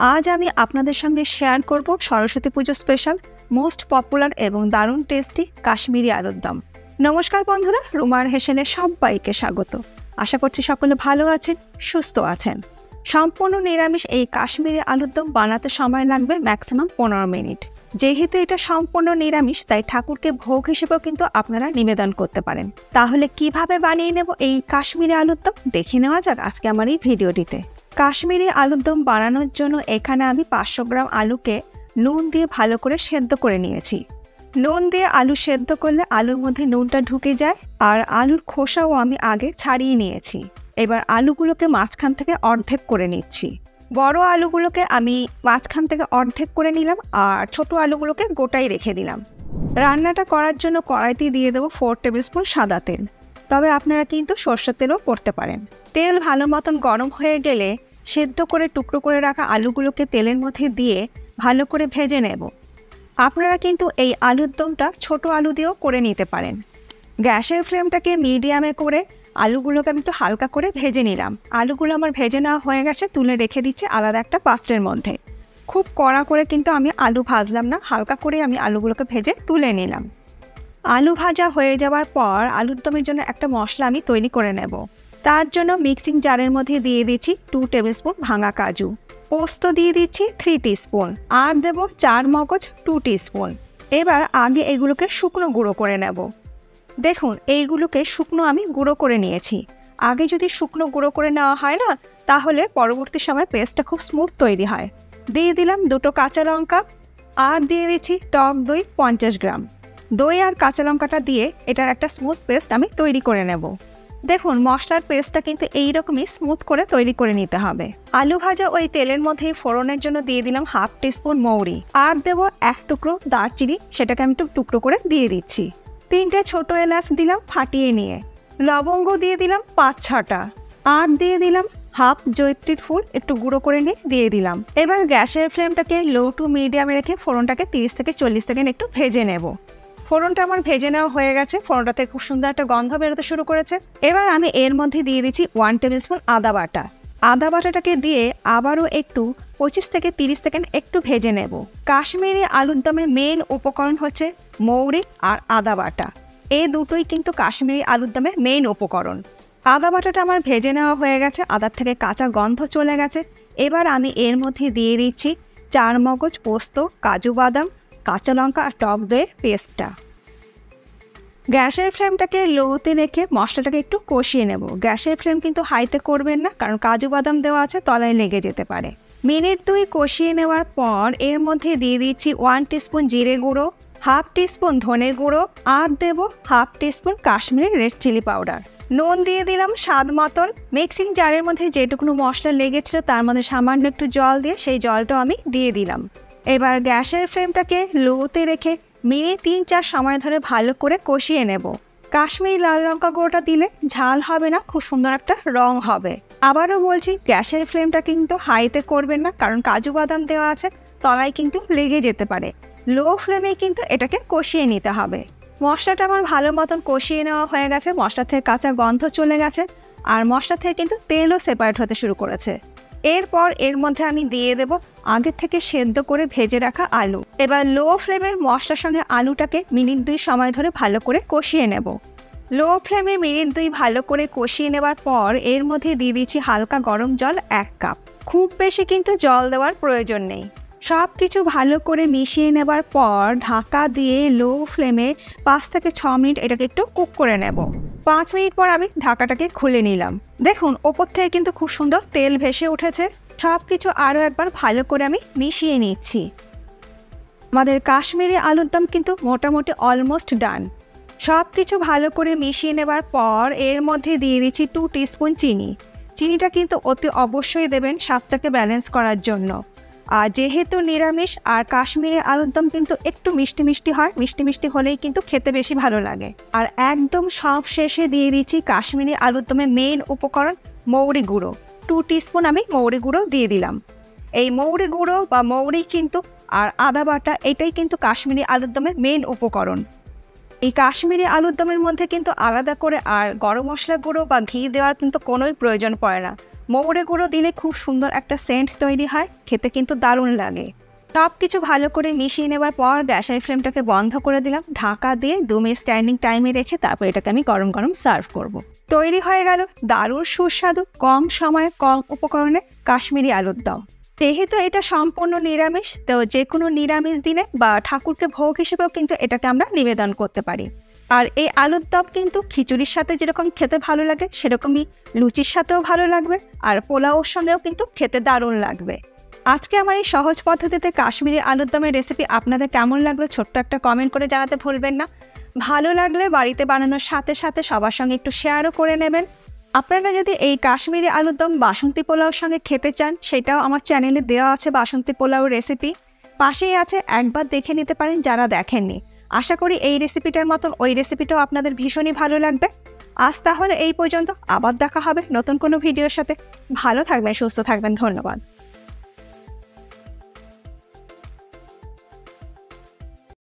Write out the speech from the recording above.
আজ আমি আপনাদের সঙ্গে শেয়ার করব সরস্বতী পুজো স্পেশাল মোস্ট পপুলার এবং দারুণ টেস্টি কাশ্মীরি আলুর দম। নমস্কার বন্ধুরা, রুমার হেসেলে সবাইকে স্বাগত। আশা করছি সকলে ভালো আছেন, সুস্থ আছেন। সম্পূর্ণ নিরামিষ এই কাশ্মীরি আলুর দম বানাতে সময় লাগবে ম্যাক্সিমাম 15 মিনিট। যেহেতু এটা সম্পূর্ণ নিরামিষ, তাই ঠাকুরকে ভোগ হিসেবেও কিন্তু আপনারা নিবেদন করতে পারেন। তাহলে কিভাবে বানিয়ে নেব এই কাশ্মীরি আলুর দম দেখে নেওয়া যাক আজকে আমার এই ভিডিওটিতে। কাশ্মীরি আলুর দম বানানোর জন্য এখানে আমি 500 গ্রাম আলুকে নুন দিয়ে ভালো করে সেদ্ধ করে নিয়েছি। নুন দিয়ে আলু সেদ্ধ করলে আলুর মধ্যে নুনটা ঢুকে যায়, আর আলুর খোসাও আমি আগে ছাড়িয়ে নিয়েছি। এবার আলুগুলোকে মাঝখান থেকে অর্ধেক করে নিচ্ছি। বড় আলুগুলোকে আমি মাঝখান থেকে অর্ধেক করে নিলাম, আর ছোট আলুগুলোকে গোটাই রেখে দিলাম। রান্নাটা করার জন্য কড়াইতে দিয়ে দেবো 4 টেবিল স্পুন সাদা তেল, তবে আপনারা কিন্তু সরষের তেলও করতে পারেন। তেল ভালো মতন গরম হয়ে গেলে সেদ্ধ করে টুকরো করে রাখা আলুগুলোকে তেলের মধ্যে দিয়ে ভালো করে ভেজে নেব। আপনারা কিন্তু এই আলুর দমটা ছোট আলু দিয়েও করে নিতে পারেন। গ্যাসের ফ্লেমটাকে মিডিয়ামে করে আলুগুলোকে আমি একটু হালকা করে ভেজে নিলাম। আলুগুলো আমার ভেজে নেওয়া হয়ে গেছে, তুলে রেখে দিচ্ছি আলাদা একটা পাত্রের মধ্যে। খুব কড়া করে কিন্তু আমি আলু ভাজলাম না, হালকা করে আমি আলুগুলোকে ভেজে তুলে নিলাম। আলু ভাজা হয়ে যাওয়ার পর আলুর দমের জন্য একটা মশলা আমি তৈরি করে নেব। তার জন্য মিক্সিং জারের মধ্যে দিয়ে দিচ্ছি 2 টেবিল স্পুন ভাঙা কাজু, পোস্ত দিয়ে দিচ্ছি 3 টিস্পুন, আর দেব 4 মগজ 2 টিস্পুন। এবার আগে এগুলোকে শুকনো গুঁড়ো করে নেব। দেখুন, এইগুলোকে শুকনো আমি গুঁড়ো করে নিয়েছি। আগে যদি শুকনো গুঁড়ো করে নেওয়া হয় না, তাহলে পরবর্তী সময় পেস্টটা খুব স্মুথ তৈরি হয়। দিয়ে দিলাম 2টো কাঁচা লঙ্কা, আর দিয়ে দিচ্ছি টক দই 50 গ্রাম। দই আর কাঁচা লঙ্কাটা দিয়ে এটার একটা স্মুথ পেস্ট আমি তৈরি করে নেব। দেখুন, মশলার পেস্টটা কিন্তু এইরকমই স্মুথ করে তৈরি করে নিতে হবে। আলু ভাজা ওই তেলের মধ্যেই ফোড়নের জন্য দিয়ে দিলাম 1/2 টিস্পুন মৌরি, আর দেবো 1 টুকরো দারচিনি, সেটাকে আমি একটু টুকরো করে দিয়ে দিচ্ছি। 3টে ছোট এলাচ দিলাম ফাটিয়ে নিয়ে, লবঙ্গ দিয়ে দিলাম 5-6টা, আর দিয়ে দিলাম 1/2 জয়িত্রীর ফুল একটু গুঁড়ো করে নিয়ে দিয়ে দিলাম। এবার গ্যাসের ফ্লেমটাকে লো টু মিডিয়ামে রেখে ফোড়নটাকে 30 থেকে 40 সেকেন্ড একটু ভেজে নেব। ফোড়নটা আমার ভেজে নেওয়া হয়ে গেছে, ফোড়নটাতে খুব সুন্দর একটা গন্ধ বেরোতে শুরু করেছে। এবার আমি এর মধ্যে দিয়ে দিচ্ছি 1 টেবিল স্পুন আদা বাটা। আদা বাটাটাকে দিয়ে আবারও একটু 25 থেকে 30 সেকেন্ড একটু ভেজে নেব। কাশ্মীরি আলুর দমের মেন উপকরণ হচ্ছে মৌরি আর আদা বাটা। এই দুটোই কিন্তু কাশ্মীরি আলুর দমের মেন উপকরণ। আদা বাটাটা আমার ভেজে নেওয়া হয়ে গেছে, আদার থেকে কাঁচা গন্ধ চলে গেছে। এবার আমি এর মধ্যে দিয়ে দিচ্ছি 4 মগজ পোস্ত, কাজু বাদাম, কাঁচা লঙ্কা আর টক দইয়ের পেস্টটা। গ্যাসের ফ্লেমটাকে লোতে রেখে মশলাটাকে একটু কষিয়ে নেব। গ্যাসের ফ্লেম কিন্তু হাইতে করবেন না, কারণ কাজু বাদাম দেওয়া আছে, তলায় লেগে যেতে পারে। মিনিট 2 কষিয়ে নেওয়ার পর এর মধ্যে দিয়ে দিচ্ছি 1 টিস্পুন জিরে গুঁড়ো, 1/2 টিস্পুন ধনে গুঁড়ো, আর দেবো 1/2 teaspoon Kashmiri red chilli powder. নুন দিয়ে দিলাম স্বাদ মতন। মিক্সিং জারের মধ্যে যেটুকুনো মশলা লেগেছিল তার মধ্যে সামান্য একটু জল দিয়ে সেই জলটাও আমি দিয়ে দিলাম। এবার গ্যাসের ফ্লেমটাকে লোতে রেখে মিনিট 3-4 সময় ধরে ভালো করে কষিয়ে নেব। কাশ্মীরি লাল লঙ্কা গুঁড়োটা দিলে ঝাল হবে না, খুব সুন্দর একটা রং হবে। আবারও বলছি, গ্যাসের ফ্লেমটা কিন্তু হাইতে করবেন না, কারণ কাজু বাদাম দেওয়া আছে, তলায় কিন্তু লেগে যেতে পারে। লো ফ্লেমে কিন্তু এটাকে কষিয়ে নিতে হবে। মশলাটা আমার ভালো মতন কষিয়ে নেওয়া হয়ে গেছে, মশলা থেকে কাঁচা গন্ধ চলে গেছে, আর মশলা থেকে কিন্তু তেলও সেপারেট হতে শুরু করেছে। এরপর এর মধ্যে আমি দিয়ে দেব আগে থেকে সেদ্ধ করে ভেজে রাখা আলু। এবার লো ফ্লেমে মশলার সঙ্গে আলুটাকে মিনিট 2 সময় ধরে ভালো করে কষিয়ে নেব। লো ফ্লেমে মিনিট 2 ভালো করে কষিয়ে নেবার পর এর মধ্যে দিয়ে দিচ্ছি হালকা গরম জল 1 কাপ। খুব বেশি কিন্তু জল দেওয়ার প্রয়োজন নেই। সব কিছু ভালো করে মিশিয়ে নেবার পর ঢাকা দিয়ে লো ফ্লেমে 5 থেকে 6 মিনিট এটাকে একটু কুক করে নেব। 5 মিনিট পর আমি ঢাকাটাকে খুলে নিলাম। দেখুন, ওপর থেকে কিন্তু খুব সুন্দর তেল ভেসে উঠেছে। সব কিছু আরও একবার ভালো করে আমি মিশিয়ে নিচ্ছি। আমাদের কাশ্মীরি আলুর দম কিন্তু মোটামুটি অলমোস্ট ডান। সব কিছু ভালো করে মিশিয়ে নেবার পর এর মধ্যে দিয়ে দিচ্ছি 2 টিস্পুন চিনি। চিনিটা কিন্তু অতি অবশ্যই দেবেন স্বাদটাকে ব্যালেন্স করার জন্য। আর যেহেতু নিরামিষ আর কাশ্মীরি আলুর দম কিন্তু একটু মিষ্টি মিষ্টি হয়, মিষ্টি মিষ্টি হলেই কিন্তু খেতে বেশি ভালো লাগে। আর একদম সব শেষে দিয়ে দিচ্ছি কাশ্মীরি আলুর দমের মেন উপকরণ মৌরি গুঁড়ো। 2 টিস্পুন আমি মৌরি গুঁড়ো দিয়ে দিলাম। এই মৌরি গুঁড়ো বা মৌরি কিন্তু আর আদা বাটা, এটাই কিন্তু কাশ্মীরি আলুর দমের মেন উপকরণ। এই কাশ্মীরি আলুর দমের মধ্যে কিন্তু আলাদা করে আর গরম মশলা গুঁড়ো বা ঘি দেওয়ার কিন্তু কোনোই প্রয়োজন পড়ে না। মৌরে গুঁড়ো দিলে খুব সুন্দর একটা সেন্ট তৈরি হয়, খেতে কিন্তু দারুণ লাগে। সব কিছু ভালো করে মিশিয়ে নেবার পর গ্যাসের ফ্লেমটাকে বন্ধ করে দিলাম, ঢাকা দিয়ে 2 মিনিট স্ট্যান্ডিং টাইমে রেখে তারপর এটাকে আমি গরম গরম সার্ভ করব। তৈরি হয়ে গেল দারুণ সুস্বাদু, কম সময়ে কম উপকরণে কাশ্মীরি আলুর দম। যেহেতু এটা সম্পূর্ণ নিরামিষ, তো যে কোনো নিরামিষ দিনে বা ঠাকুরকে ভোগ হিসেবেও কিন্তু এটাকে আমরা নিবেদন করতে পারি। আর এই আলুর দম কিন্তু খিচুড়ির সাথে যেরকম খেতে ভালো লাগে সেরকমই লুচির সাথেও ভালো লাগবে, আর পোলাওর সঙ্গেও কিন্তু খেতে দারুণ লাগবে। আজকে আমার এই সহজ পদ্ধতিতে কাশ্মীরি আলুর দমের রেসিপি আপনাদের কেমন লাগলো ছোট্ট একটা কমেন্ট করে জানাতে ভুলবেন না। ভালো লাগলে বাড়িতে বানানোর সাথে সাথে সবার সঙ্গে একটু শেয়ারও করে নেবেন। আপনারা যদি এই কাশ্মীরি আলুর দম বাসন্তী পোলাওর সঙ্গে খেতে চান, সেটাও আমার চ্যানেলে দেওয়া আছে বাসন্তী পোলাও রেসিপি, পাশেই আছে, একবার দেখে নিতে পারেন যারা দেখেননি। আশা করি এই রেসিপিটার মতন ওই রেসিপিটাও আপনাদের ভীষণই ভালো লাগবে। আজ তাহলে এই পর্যন্ত, আবার দেখা হবে নতুন কোনো ভিডিওর সাথে। ভালো থাকবেন, সুস্থ থাকবেন, ধন্যবাদ।